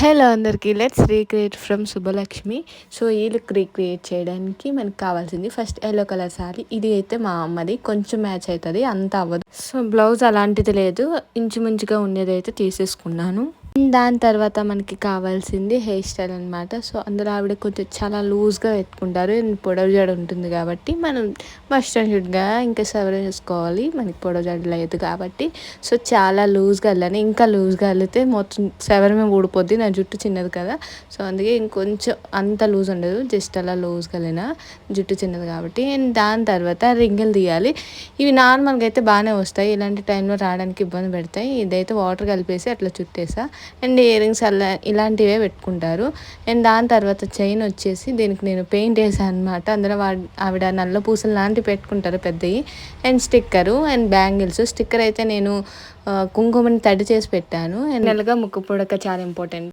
Hello అందరికీ, let's recreate from Subhalakshmi. So ఈ look recreate చేయడానికి మనకు కావాల్సింది ఫస్ట్ ఎల్లో కలర్ శారీ. ఇది అయితే మా అమ్మది, కొంచెం మ్యాచ్ అవుతుంది, అంత అవ్వదు. సో బ్లౌజ్ అలాంటిది లేదు, ఇంచుమించుగా ఉండేది అయితే తీసేసుకున్నాను. దాని తర్వాత మనకి కావాల్సింది హెయిర్ స్టైల్ అనమాట. సో అందులో ఆవిడ కొంచెం చాలా లూజ్గా పెట్టుకుంటారు, పొడవు జడ ఉంటుంది కాబట్టి మనం మస్ట్ అండ్ షుడ్గా ఇంకా సవరం చేసుకోవాలి. మనకి పొడవు జడ లేదు కాబట్టి సో చాలా లూజ్గా వెళ్ళాను. ఇంకా లూజ్గా వెళ్తే మొత్తం సవరమే ఊడిపోద్ది, నా జుట్టు చిన్నది కదా. సో అందుకే ఇంకొంచెం అంత లూజ్ ఉండదు, జస్ట్ అలా లూజ్గా వెళ్ళిన, జుట్టు చిన్నది కాబట్టి. అండ్ దాని తర్వాత రింగులు తీయాలి. ఇవి నార్మల్గా అయితే బాగానే వస్తాయి, ఇలాంటి టైంలో రావడానికి ఇబ్బంది పెడతాయి. ఇదైతే వాటర్ కలిపేసి అట్లా చుట్టేసా. అండ్ ఇయర్ రింగ్స్ అలా ఇలాంటివే పెట్టుకుంటారు. అండ్ దాని తర్వాత చైన్ వచ్చేసి దీనికి నేను పెయింట్ వేసాను అనమాట. అందులో ఆవిడ నల్ల పూసలు లాంటివి పెట్టుకుంటారు పెద్దవి. And sticker and bangles. Sticker అయితే నేను కుంకుమని తడి చేసి పెట్టాను. అండ్ నెలగా ముక్కు పుడక చాలా ఇంపార్టెంట్.